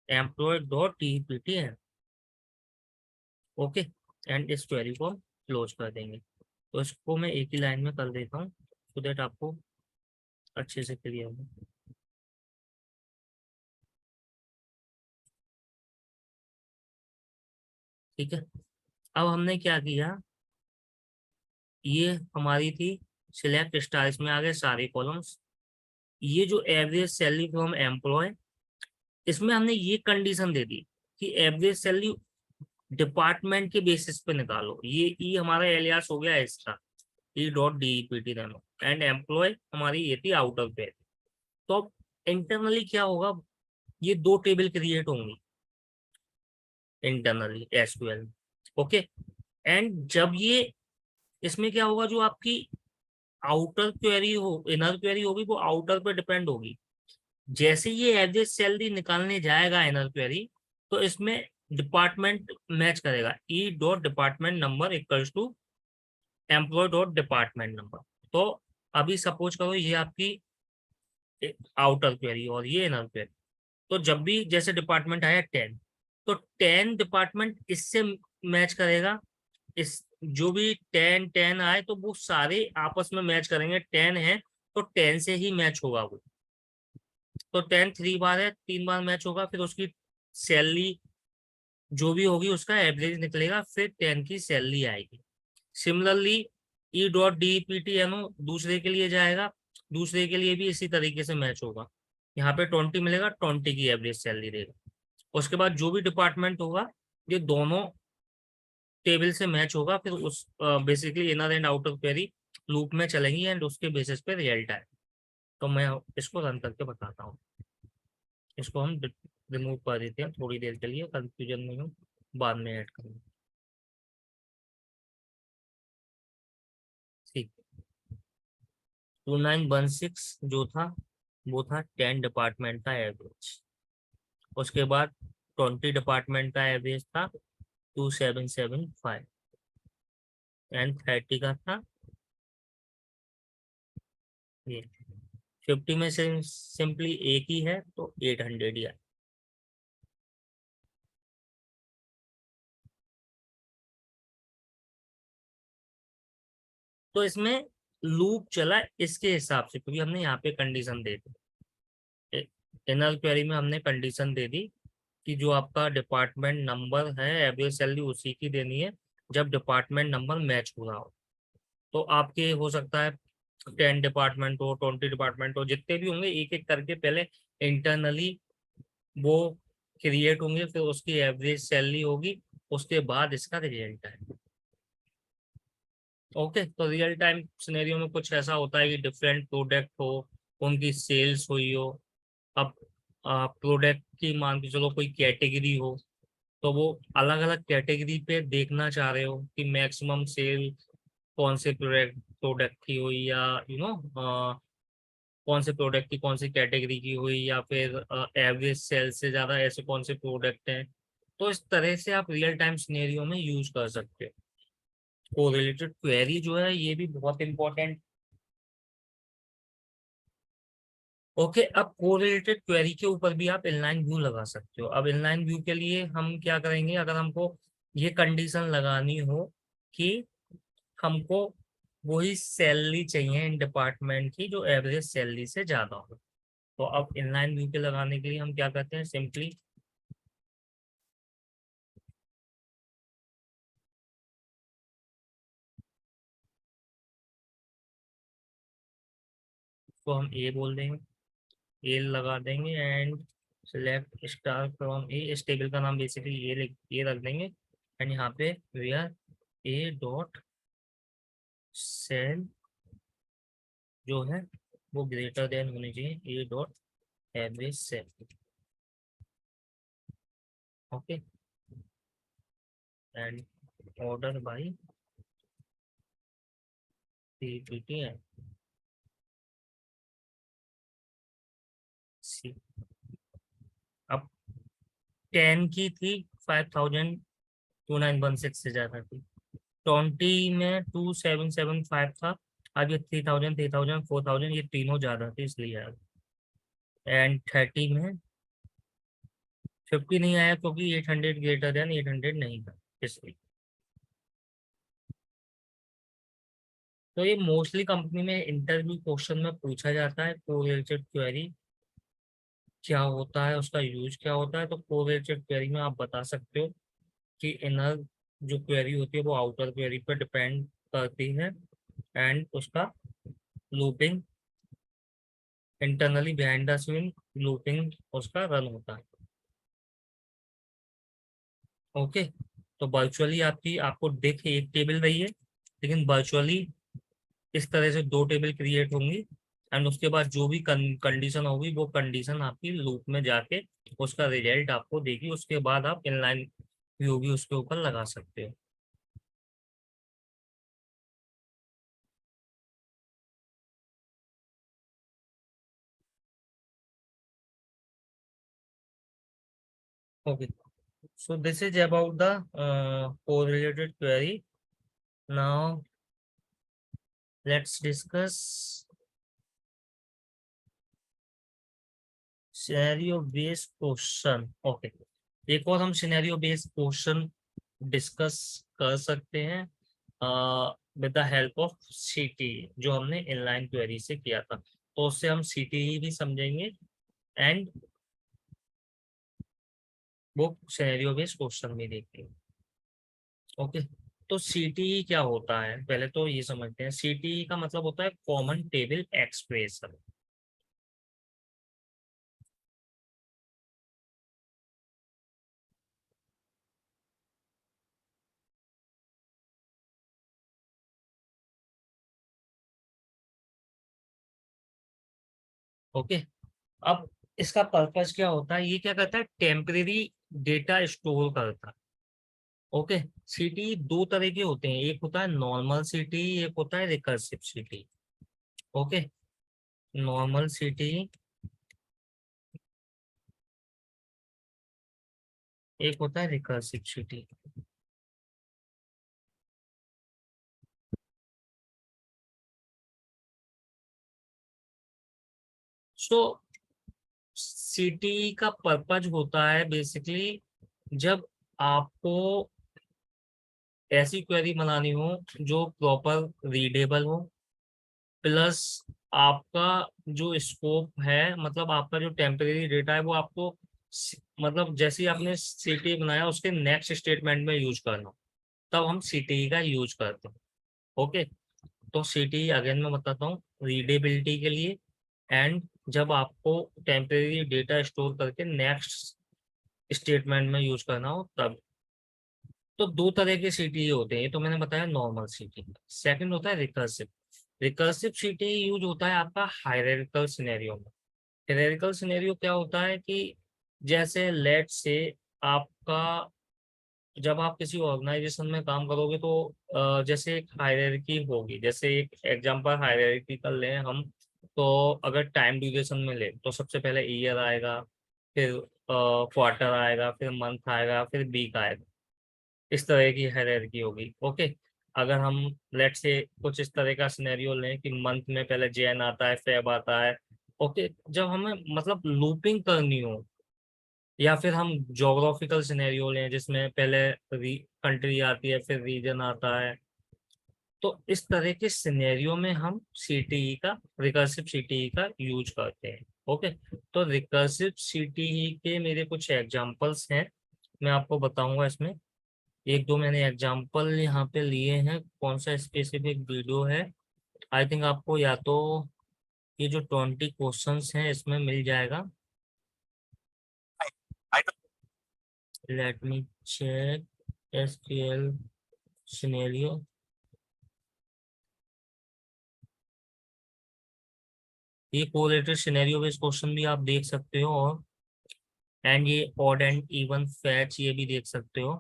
एम्प्लॉय डॉट टीपीटी है। ओके, एंड इस क्वेरी को क्लोज कर देंगे। तो इसको मैं एक ही लाइन में कर देता हूँ सो दैट आपको अच्छे से क्लियर हो। ठीक है, अब हमने क्या किया, ये हमारी थी सिलेक्ट स्टार, इसमें आ गए सारे कॉलम्स। ये जो एवरेज सैलरी फ्रॉम एम्प्लॉय, इसमें हमने ये कंडीशन दे दी कि एवरेज सैलरी डिपार्टमेंट के बेसिस पे निकालो। ये ई हमारा एलियास हो गया इसका, ई डॉट डीईपीटी दोनों, एंड एम्प्लॉय हमारी ये थी आउटर पे। तो अब इंटरनली क्या होगा, ये दो टेबल क्रिएट होंगी इंटरनली एसक्यूएल। ओके, एंड जब ये इसमें क्या होगा, जो आपकी आउटर क्वेरी हो, इनर क्वेरी होगी, वो आउटर पे डिपेंड होगी। जैसे ये एवरेज सैलरी निकालने जाएगा इनर क्वेरी, तो इसमें डिपार्टमेंट मैच करेगा, e dot department number equals to employ dot department number. तो अभी सपोज करो ये आपकी आउटर क्वेरी और ये इनर क्वेरी, तो जब भी जैसे डिपार्टमेंट आया 10, तो 10 डिपार्टमेंट इससे मैच करेगा। इस जो भी 10 आए तो वो सारे आपस में मैच करेंगे। 10 है तो 10 से ही मैच होगा वो। तो 10 3 बार है, 3 बार मैच होगा, फिर उसकी सैलरी जो भी होगी उसका एवरेज निकलेगा, फिर 10 की सैलरी आएगी। सिमिलरली ई डॉट डीपीटी एनो दूसरे के लिए जाएगा, दूसरे के लिए भी इसी तरीके से मैच होगा। यहाँ पे 20 मिलेगा, 20 की एवरेज सैलरी देगा। उसके बाद जो भी डिपार्टमेंट होगा, ये दोनों टेबल से मैच होगा, फिर उस basically inner and outer query loop में चलेंगी एंड उसके बेसिस पे रिजल्ट आए। तो मैं इसको रन करके बताता हूँ। इसको हम रिमूव कर देते हैं थोड़ी देर के लिए, कंफ्यूजन में हूँ, बाद में ऐड करेंगे। ठीक, 2916 जो था वो था 10 डिपार्टमेंट का एवरेज। उसके बाद 20 डिपार्टमेंट का एवरेज था 2775, एंड 30 का था ये। 50 में से सिंपली एक ही है तो 800 ही है। तो इसमें लूप चला इसके हिसाब से, क्योंकि हमने यहाँ पे कंडीशन दे दी, इनर क्वेरी में हमने कंडीशन दे दी कि जो आपका डिपार्टमेंट नंबर है एवरेज सैलरी उसी की देनी है जब डिपार्टमेंट नंबर मैच हो रहा हो। तो आपके हो सकता है 10 डिपार्टमेंट हो, 20 डिपार्टमेंट हो, जितने भी होंगे एक एक करके पहले इंटरनली वो क्रिएट होंगे, फिर उसकी एवरेज सैलरी होगी, उसके बाद इसका रिजल्ट है। ओके, तो रियल टाइम सिनेरियो में कुछ ऐसा होता है कि डिफरेंट प्रोडक्ट हो, उनकी सेल्स हुई हो। अब प्रोडक्ट की मान के चलो कोई कैटेगरी हो, तो वो अलग अलग कैटेगरी पे देखना चाह रहे हो कि मैक्सिमम सेल कौन से प्रोडक्ट प्रोडक्ट की हुई, या कौन से प्रोडक्ट की कौन सी कैटेगरी की हुई, या फिर एवरेज सेल से ज़्यादा ऐसे कौन से प्रोडक्ट हैं। तो इस तरह से आप रियल टाइम सिनेरियो में यूज कर सकते हो। कोरिलेटेड क्वेरी जो है ये भी बहुत इंपॉर्टेंट। ओके, अब कोरिलेटेड क्वेरी के ऊपर भी आप इनलाइन व्यू लगा सकते हो। अब इनलाइन व्यू के लिए हम क्या करेंगे, अगर हमको ये कंडीशन लगानी हो कि हमको वही सैलरी चाहिए इन डिपार्टमेंट की जो एवरेज सैलरी से ज्यादा हो, तो अब इनलाइन व्यू के लगाने के लिए हम क्या करते हैं, सिंपली तो हम ए बोल देंगे, ए लगा देंगे, एंड सिलेक्ट स्टार फ्रॉम ए। इस टेबल का नाम बेसिकली ये रख देंगे, एंड यहाँ पे वेयर ए डॉट सेल जो है वो ग्रेटर देन होनी चाहिए A dot average sal. Okay, and order by PPT and C. अब 10 की थी 502916 से ज्यादा थी, 20 में 2775 था, अब ये 3000 3000 4000 ये तीनों ज्यादा थे इसलिए यार। एंड 30 में 50 नहीं आया क्योंकि 800 ग्रेटर देन 800 नहीं था इसलिए। तो ये मोस्टली कंपनी में इंटरव्यू क्वेश्चन में पूछा जाता है कोरिलेटेड क्वेरी क्या होता है, उसका यूज क्या होता है। तो कोरिलेटेड क्वेरी में आप बता सकते हो कि इनर जो क्वेरी होती है वो आउटर क्वेरी पर डिपेंड करती है एंड उसका looping internally behind the scene looping उसका रन होता है। ओके, तो वर्चुअली आपको देख एक टेबल रही है, लेकिन वर्चुअली इस तरह से दो टेबल क्रिएट होंगी एंड उसके बाद जो भी कंडीशन होगी वो कंडीशन आपकी लूप में जाके उसका रिजल्ट आपको देगी। उसके बाद आप इनलाइन व्यू भी उसके ऊपर लगा सकते हो। Okay, so this is about the correlated query. Now let's discuss scenario based question. Okay, एक और हम सिनेरियो बेस्ड क्वेश्चन डिस्कस कर सकते हैं विद द हेल्प ऑफ सीटी, जो हमने इनलाइन क्वेरी से किया था। तो उससे हम सीटी भी समझेंगे एंड वो सिनेरियो बेस्ड क्वेश्चन भी देखेंगे। ओके, तो सीटी क्या होता है पहले तो ये समझते हैं। सीटी का मतलब होता है कॉमन टेबल एक्सप्रेशन। ओके, अब इसका पर्पस क्या होता है, ये क्या करता है टेम्परेरी डेटा स्टोर करता है। ओके, सीटी दो तरह के होते हैं, एक होता है नॉर्मल सीटी, एक होता है रिकर्सिव सीटी। ओके, नॉर्मल सीटी एक होता है रिकर्सिव सीटी। सो सीटी का पर्पज होता है बेसिकली जब आपको ऐसी क्वेरी बनानी हो जो प्रॉपर रीडेबल हो, प्लस आपका जो स्कोप है मतलब आपका जो टेम्परेरी डेटा है वो आपको मतलब जैसे ही आपने सीटी बनाया उसके नेक्स्ट स्टेटमेंट में यूज करना, तब हम सीटी का यूज करते हैं। ओके, तो सीटी अगेन मैं बताता हूँ रीडेबिलिटी के लिए एंड जब आपको टेम्परेरी डेटा स्टोर करके नेक्स्ट स्टेटमेंट में यूज करना हो तब। तो दो तरह के सीटी होते हैं, ये तो मैंने बताया नॉर्मल सीटी। सेकंड होता है रिकर्सिव। रिकर्सिव सीटी यूज होता है आपका हायरार्किकल सिनेरियो में। हायरार्किकल सिनेरियो क्या होता है कि जैसे लेट से आपका जब आप किसी ऑर्गेनाइजेशन में काम करोगे तो जैसे एक हायरार्की होगी, जैसे एक एग्जांपल हायरार्की कर लें हम। तो अगर टाइम ड्यूरेशन में ले तो सबसे पहले ईयर आएगा, फिर क्वार्टर आएगा, फिर मंथ आएगा, फिर वीक आएगा। इस तरह की हायरार्की होगी। ओके, अगर हम लेट से कुछ इस तरह का सिनेरियो लें कि मंथ में पहले जैन आता है, फेब आता है। ओके, जब हमें मतलब लूपिंग करनी हो या फिर हम जोग्राफिकल सिनेरियो लें जिसमें पहले कंट्री आती है फिर रीजन आता है, तो इस तरह के सिनेरियो में हम सीटीई का रिकर्सिव सीटीई का यूज करते हैं। ओके, तो रिकर्सिव सीटीई के मेरे कुछ एग्जांपल्स हैं, मैं आपको बताऊंगा इसमें। एक दो मैंने एग्जांपल यहाँ पे लिए हैं, कौन सा स्पेसिफिक वीडियो है आई थिंक आपको या तो ये जो 20 क्वेश्चंस हैं इसमें मिल जाएगा। Let me check SQL scenario. ये कोरिलेटेड सिनेरियो बेस्ड क्वेश्चन भी आप देख सकते हो और एंड ये ऑड एंड इवन फैच ये भी देख सकते हो।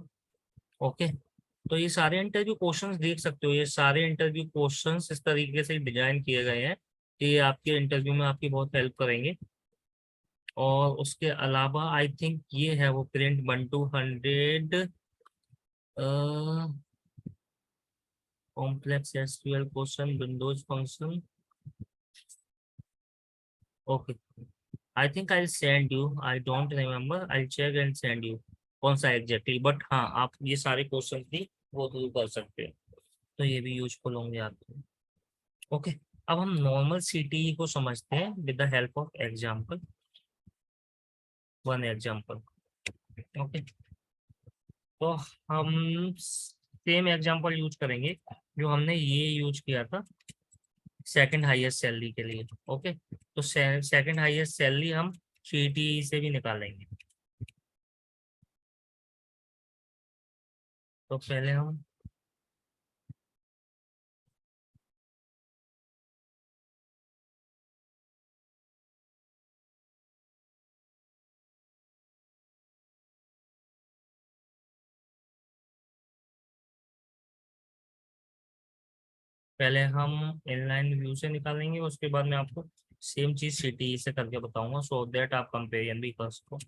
ओके, तो ये सारे इंटरव्यू क्वेश्चंस देख सकते हो, ये सारे इंटरव्यू क्वेश्चंस इस तरीके से डिजाइन किए गए हैं कि ये आपके इंटरव्यू में आपकी बहुत हेल्प करेंगे। और उसके अलावा आई थिंक ये है वो print 1200 complex SQL question, Windows function. Okay, I think I'll send you. I don't remember. I'll check and send you. कौन सा एग्जैक्टली, बट हाँ आप ये सारे क्वेश्चन भी वो थ्रू कर सकते हैं, तो ये भी यूजफुल होंगे आपको। ओके, अब हम नॉर्मल सीटीई को समझते हैं with the help of example, one example. Okay, तो हम सेम एग्जांपल यूज करेंगे जो हमने ये यूज किया था सेकंड हाईएस्ट सैलरी के लिए। ओके, तो सेकंड हाईएस्ट सैलरी हम सीटीई से भी निकालेंगे। तो पहले हम इनलाइन व्यू से निकालेंगे, उसके बाद मैं आपको सेम चीज सीटीई से करके बताऊंगा, सो दैट आप कंपेरिजन भी कर सको।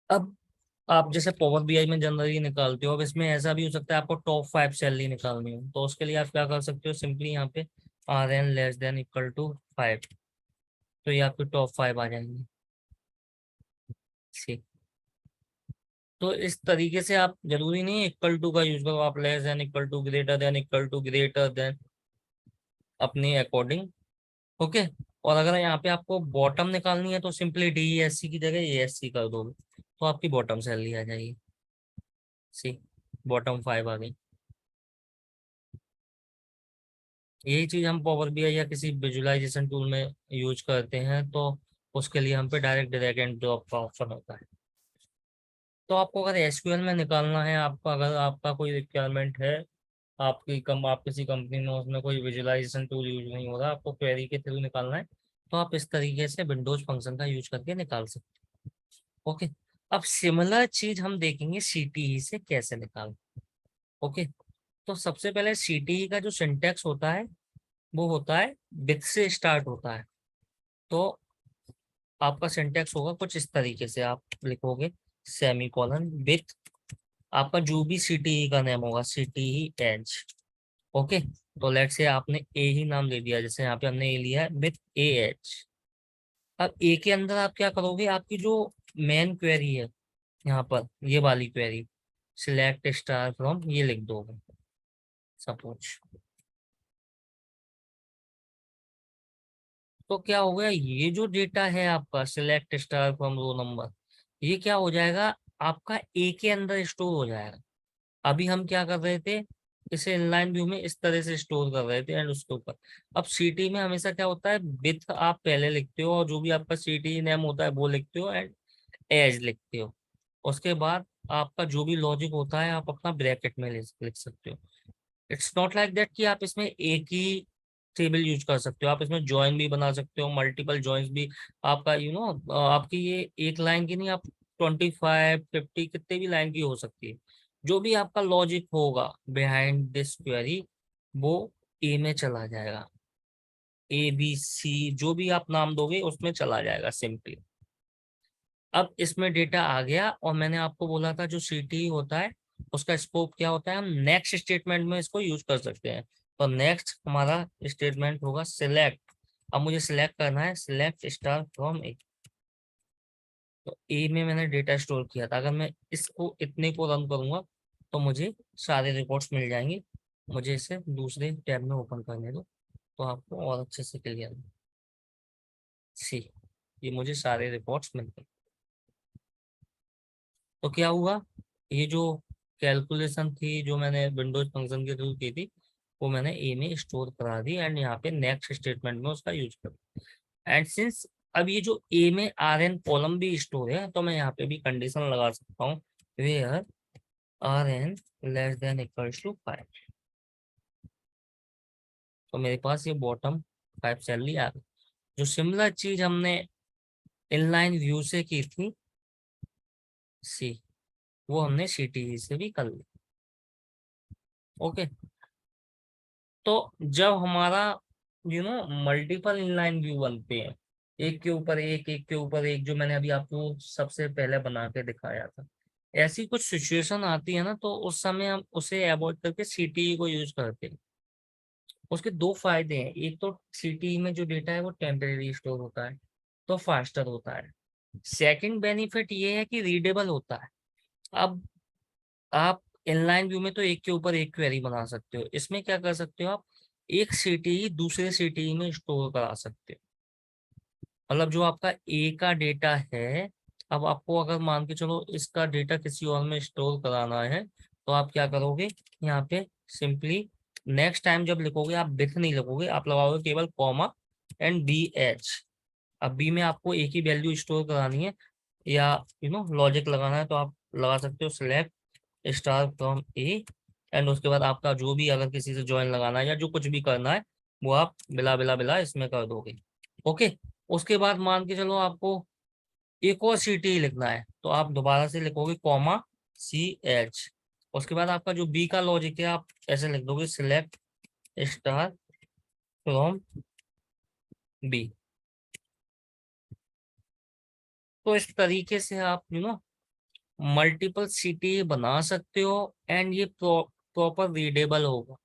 अब आप जैसे पावर बीआई में जनरली निकालते हो, अब इसमें ऐसा भी हो सकता है आपको टॉप 5 सैलरी निकालनी हो, तो उसके लिए आप क्या कर सकते हो, सिंपली यहाँ पे R N less than equal to 5, तो ये आपके टॉप 5 आ जाएंगे। ठीक, तो इस तरीके से आप जरूरी नहीं है इक्वल टू का यूज करो, आप less than equal to greater than equal to greater than अपने अकॉर्डिंग। ओके, और अगर यहाँ पे आपको बॉटम निकालनी है तो सिंपली डी एस सी की जगह ए एस सी कर दोगे, तो आपकी बॉटम सैलरी आ जाएगी। सी, बॉटम 5 आ गई। यही चीज हम पावर बीआई या किसी विजुअलाइजेशन टूल में यूज करते हैं, तो उसके लिए हम पे डायरेक्ट ड्रैग एंड ड्रॉप का ऑप्शन होता है। तो आपको अगर एसक्यूएल में निकालना है, आपका अगर आपका कोई रिक्वायरमेंट है, आप किसी कंपनी में उसमें कोई विजुअलाइजेशन टूल यूज नहीं हो रहा, आपको क्वेरी के थ्रू निकालना है, तो आप इस तरीके से विंडोज फंक्शन का यूज करके निकाल सकते हैं। ओके, अब सिमिलर चीज हम देखेंगे सीटीई से कैसे निकाल। ओके, तो सबसे पहले सीटीई का जो सिंटैक्स होता है वो होता है विथ से स्टार्ट होता है। तो आपका सिंटैक्स होगा कुछ इस तरीके से, आप लिखोगे सेमी कॉलन विथ आपका जो भी सीटीई का नेम होगा, सीटीई एज। ओके, तो लेट से आपने ए ही नाम ले दिया, जैसे यहाँ पे हमने ए लिया है विथ ए एच। अब ए के अंदर आप क्या करोगे, आपकी जो मेन क्वेरी है यहाँ पर, ये वाली क्वेरी सिलेक्ट स्टार फ्रॉम, ये लिख दोगे सपोज। तो क्या हो गया, ये जो डेटा है आपका select star from row number, ये क्या हो जाएगा, आपका ए के अंदर स्टोर हो जाएगा। अभी हम क्या कर रहे थे, इसे इनलाइन व्यू में इस तरह से स्टोर कर रहे थे एंड उसके ऊपर। अब सीटी में हमेशा क्या होता है, विथ आप पहले लिखते हो और जो भी आपका सीटी नेम होता है वो लिखते हो एंड एज लिखते हो। उसके बाद आपका जो भी लॉजिक होता है आप अपना ब्रैकेट में लिख सकते हो। इट्स नॉट लाइक दैट कि आप इसमें एक ही टेबल यूज कर सकते हो, आप इसमें जॉइन भी बना सकते हो, मल्टीपल जॉइंस भी। आपका आपकी ये एक लाइन की नहीं, आप 25 50 कितने भी लाइन की हो सकती है। जो भी आपका लॉजिक होगा बिहाइंड दिस क्वेरी, वो ए में चला जाएगा, ए बी सी जो भी आप नाम दोगे उसमें चला जाएगा सिंपली। अब इसमें डेटा आ गया और मैंने आपको बोला था जो सीटी होता है उसका स्कोप क्या होता है, हम नेक्स्ट स्टेटमेंट में इसको यूज कर सकते हैं। तो नेक्स्ट हमारा स्टेटमेंट होगा सिलेक्ट। अब मुझे सिलेक्ट करना है सिलेक्ट स्टार फ्रॉम ए। तो ए में मैंने डेटा स्टोर किया था, अगर मैं इसको इतने को रन करूंगा तो मुझे सारे रिकॉर्ड्स मिल जाएंगे। मुझे इसे दूसरे टैब में ओपन करने दो तो आपको और अच्छे से क्लियर सी, ये मुझे सारे रिकॉर्ड्स मिल गए। तो क्या हुआ, ये जो कैलकुलेशन थी जो मैंने विंडोज फंक्शन के थ्रू की थी, वो मैंने ए में स्टोर करा दी एंड यहाँ पे नेक्स्ट स्टेटमेंट में उसका यूज कर। एंड सिंस अब ये जो ए में आर एन कॉलम भी स्टोर है, तो मैं यहाँ पे भी कंडीशन लगा सकता हूँ where R N less than equals to 5। तो मेरे पास ये बॉटम 5 सैलरी आ गई। जो सिमिलर चीज हमने इनलाइन व्यू से की थी सी, वो हमने सीटीई से भी कर ली। ओके, तो जब हमारा मल्टीपल इनलाइन व्यू बनते हैं, एक के ऊपर एक के ऊपर एक, जो मैंने अभी आपको सबसे पहले बना के दिखाया था, ऐसी कुछ सिचुएशन आती है ना, तो उस समय हम उसे अवॉइड करके सीटीई को यूज करते हैं। उसके दो फायदे हैं, एक तो सीटीई में जो डेटा है वो टेम्परेरी स्टोर होता है तो फास्टर होता है। सेकंड बेनिफिट ये है कि रीडेबल होता है। अब आप इनलाइन व्यू में तो एक के ऊपर एक क्वेरी बना सकते हो, इसमें क्या कर सकते हो आप, एक सीटीई दूसरे सीटीई में स्टोर करा सकते हो। मतलब जो आपका ए का डेटा है, अब आपको अगर मान के चलो इसका डेटा किसी और में स्टोर कराना है, तो आप क्या करोगे, यहाँ पे सिंपली नेक्स्ट टाइम जब लिखोगे आप बिट नहीं लिखोगे, आप लगाओगे केवल कॉमा एंड बी एच। अब बी में आपको एक ही वैल्यू स्टोर करानी है या लॉजिक लगाना है, तो आप लगा सकते हो select star from A, and उसके बाद आपका जो भी अगर किसी से ज्वाइन लगाना है या जो कुछ भी करना है वो आप बिला बिला बिला इसमें कर दोगे। ओके, उसके बाद मान के चलो आपको एक और सीटी लिखना है, तो आप दोबारा से लिखोगे कॉमा सी एच। उसके बाद आपका जो बी का लॉजिक है आप ऐसे लिख दोगे सिलेक्ट स्टार फ्रॉम बी। तो इस तरीके से आप मल्टीपल सीटी बना सकते हो एंड ये प्रॉपर रीडेबल होगा।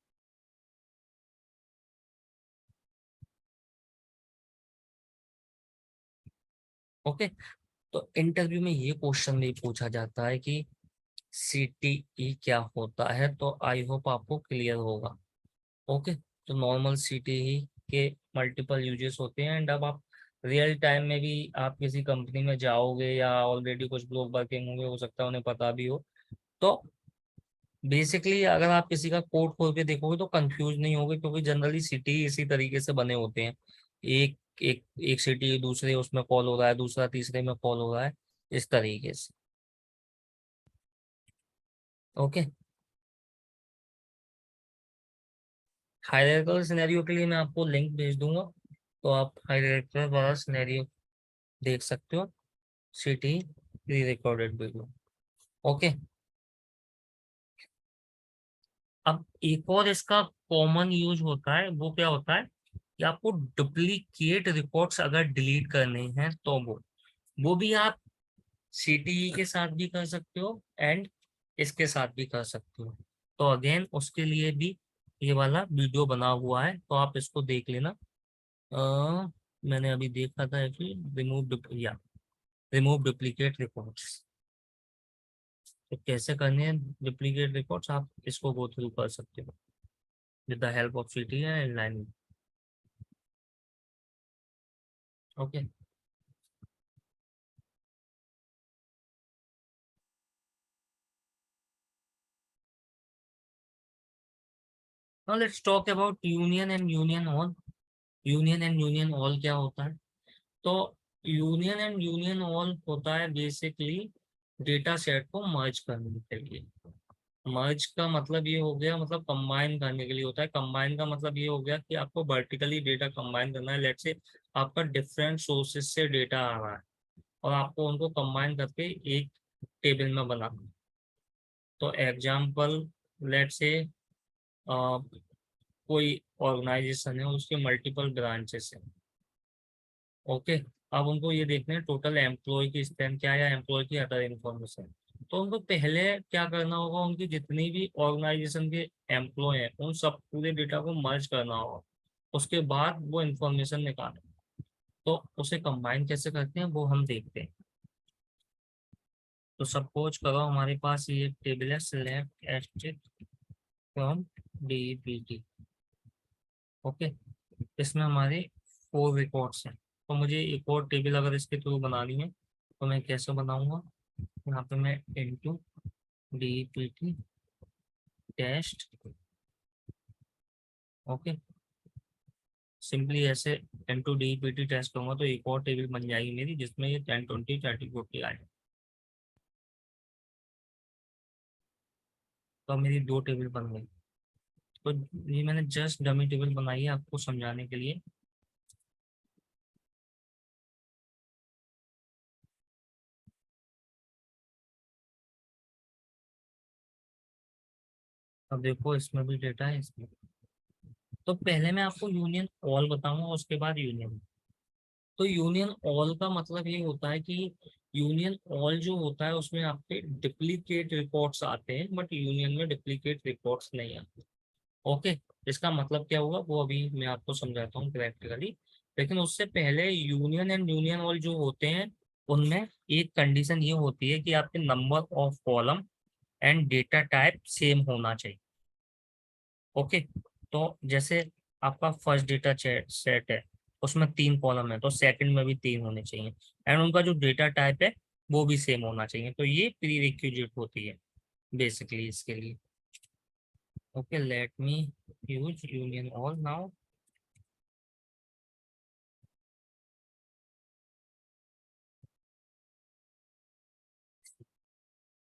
ओके, तो इंटरव्यू में ये क्वेश्चन भी पूछा जाता है कि सीटीई क्या होता है, तो आई होप आपको क्लियर होगा। ओके, तो नॉर्मल सीटीई के मल्टीपल यूजेस होते हैं, एंड अब आप रियल टाइम में भी आप किसी कंपनी में जाओगे या ऑलरेडी कुछ लोग वर्किंग होंगे, हो सकता है उन्हें पता भी हो। तो बेसिकली अगर आप किसी का कोड खोल के देखोगे तो कंफ्यूज नहीं होगे, क्योंकि जनरली सिटी इसी तरीके से बने होते हैं। एक एक एक सिटी दूसरे उसमें कॉल हो रहा है, दूसरा तीसरे में कॉल हो रहा है, इस तरीके से। ओके, हायरार्किकल सिनेरियो के लिए मैं आपको लिंक भेज दूंगा, तो आप हायरार्किकल वाला सिनेरियो देख सकते हो, city pre recorded video. Okay, अब एक और इसका कॉमन यूज होता है, वो क्या होता है कि आपको डुप्लीकेट रिकॉर्ड्स अगर डिलीट करने हैं तो वो भी आप सीटीई के साथ भी कर सकते हो एंड इसके साथ भी कर सकते हो। तो अगेन उसके लिए भी ये वाला वीडियो बना हुआ है, तो आप इसको देख लेना। मैंने अभी देखा था कि रिमूव डुप्लीकेट रिकॉर्ड्स, तो कैसे करने हैं डुप्लीकेट रिकॉर्ड्स, आप इसको गो थ्रू कर सकते हो विद द हेल्प ऑफ सीटी and line. Okay, now let's talk about union and union all. Union and union all क्या होता है, तो यूनियन एंड यूनियन ऑल होता है बेसिकली डेटा सेट को मर्ज करने के लिए। मर्ज का मतलब ये हो गया, मतलब कंबाइन करने के लिए होता है। कंबाइन का मतलब ये हो गया कि आपको वर्टिकली डेटा कंबाइन करना है। लेट्स से आपका डिफरेंट सोर्सेज से डेटा आ रहा है और आपको उनको कंबाइन करके एक टेबल में बनाना है। तो एग्जाम्पल, लेट्स से कोई ऑर्गेनाइजेशन है, उसके मल्टीपल ब्रांचेस हैं। ओके, अब उनको ये देखना है टोटल एम्प्लॉय की स्ट्रेंथ क्या है या एम्प्लॉय की अदर इन्फॉर्मेशन। तो उनको पहले क्या करना होगा, उनकी जितनी भी ऑर्गेनाइजेशन के एम्प्लॉय हैं उन सब पूरे डेटा को मर्ज करना होगा, उसके बाद वो इंफॉर्मेशन निकालें। तो उसे कंबाइन कैसे करते हैं वो हम देखते हैं। तो सपोज करो हमारे पास ये टेबल है select asterisk from DPT. Okay, इसमें हमारे 4 रिकॉर्ड्स हैं, तो मुझे एक और टेबल अगर इसके थ्रू बनानी है तो मैं कैसे बनाऊंगा, यहाँ पे मैं into DPT test. Okay, simply ऐसे इनटू डीपीटी टेस्ट करूंगा तो एक और टेबल बन जाएगी मेरी, जिसमें ये 10 20 30 40 आए। तो अब मेरी 2 टेबल बन गई। तो ये मैंने जस्ट डमी टेबल बनाई है आपको समझाने के लिए। अब देखो इसमें भी डेटा है इसमें। तो पहले मैं आपको यूनियन ऑल बताऊंगा, उसके बाद यूनियन। तो यूनियन ऑल का मतलब ये होता है कि यूनियन ऑल जो होता है उसमें आपके डुप्लीकेट रिकॉर्ड्स आते हैं, बट यूनियन में डुप्लीकेट रिकॉर्ड्स नहीं आते। ओके, इसका मतलब क्या हुआ वो अभी मैं आपको समझाता हूँ प्रैक्टिकली। लेकिन उससे पहले यूनियन एंड यूनियन ऑल जो होते हैं उनमें एक कंडीशन ये होती है कि आपके number of column and data type same होना चाहिए। ओके, तो जैसे आपका फर्स्ट डेटा सेट है, उसमें 3 कॉलम है, तो सेकंड में भी 3 होने चाहिए, एंड उनका जो डेटा टाइप है वो भी सेम होना चाहिए। तो ये प्री रिक्विजिट होती है बेसिकली इसके लिए। ओके, लेट मी यूज यूनियन ऑल नाउ।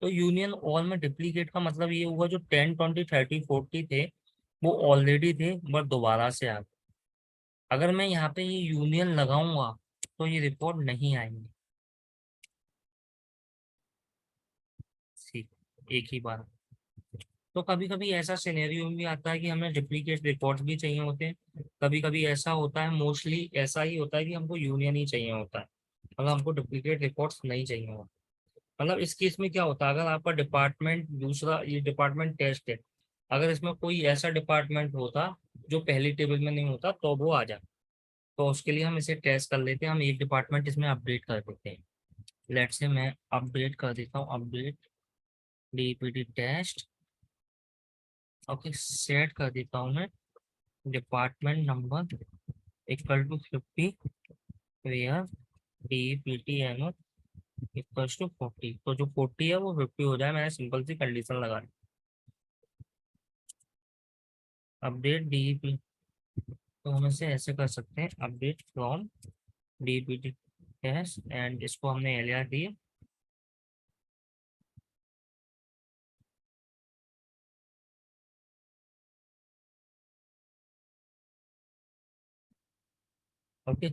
तो यूनियन ऑल में डुप्लीकेट का मतलब ये हुआ जो 10, 20, 30, 40 थे वो ऑलरेडी थे बट दोबारा से आ गए। अगर मैं यहाँ पे ये यूनियन लगाऊंगा तो ये रिपोर्ट नहीं आएंगे। ठीक, एक ही बार। तो कभी कभी ऐसा सिनेरियो भी आता है कि हमें डुप्लीकेट रिकॉर्ड्स भी चाहिए होते हैं। कभी कभी ऐसा होता है, मोस्टली ऐसा ही होता है कि हमको यूनियन ही चाहिए होता है, मतलब हमको डुप्लीकेट रिकॉर्ड्स नहीं चाहिए होता। मतलब इस केस में क्या होता है, अगर आपका डिपार्टमेंट दूसरा, ये डिपार्टमेंट टेस्ट है, अगर इसमें कोई ऐसा डिपार्टमेंट होता जो पहली टेबल में नहीं होता तो वो आ जाता। तो उसके लिए हम इसे टेस्ट कर लेते हैं, हम एक डिपार्टमेंट इसमें अपडेट कर देते हैं। लेट्स से मैं अपडेट कर देता हूँ, update DPT test. Okay, set कर देता हूँ मैं department number equal to 50 where DPT एनो इक्वल टू 40। तो जो 40 है वो 50 हो जाए, मैंने सिंपल सी कंडीशन लगा दी। अपडेट डीपी, तो हम इसे ऐसे कर सकते हैं, update from DPT test, and इसको हमने एलआर दिए। ओके,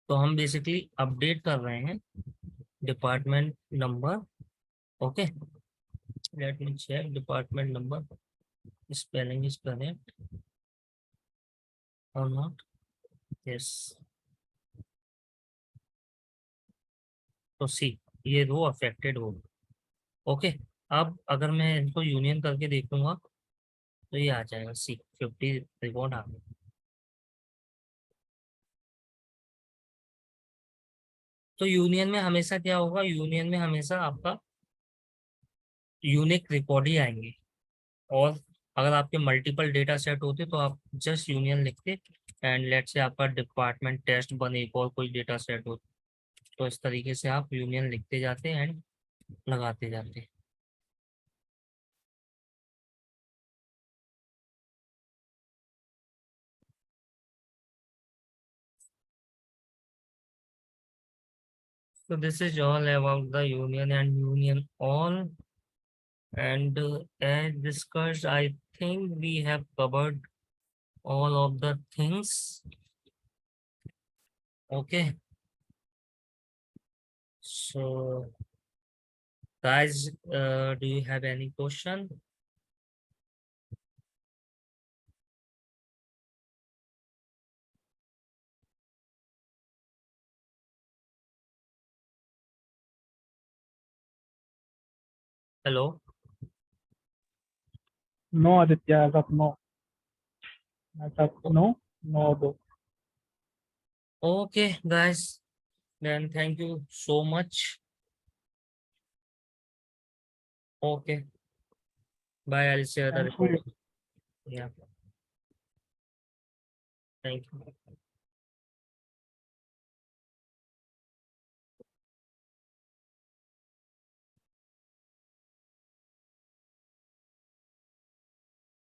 तो हम बेसिकली अपडेट कर रहे हैं department number. Okay, let me check department number, spelling is correct और नॉट। यस, तो सी, ये रो अफेक्टेड होगी। ओके, अब अगर मैं इनको यूनियन करके देखूंगा तो ये आ जाएगा सी, 50 रिकॉर्ड आ गया। तो यूनियन में हमेशा क्या होगा, यूनियन में हमेशा आपका यूनिक रिकॉर्ड ही आएंगे। और अगर आपके मल्टीपल डेटा सेट होते तो आप जस्ट यूनियन लिखते, एंड लेट से आपका डिपार्टमेंट टेस्ट बने एक और कोई डेटा सेट हो, तो इस तरीके से आप यूनियन लिखते जाते एंड लगाते जाते। So this is all about the union and union all, and as discussed, I think we have covered all of the things. Okay, so guys, do you have any question? Hello. No, Aditya, as of no. As of no, no, though. Okay, guys, then thank you so much. Okay, bye. I'll share the Thanks for report. your Yeah, thank you.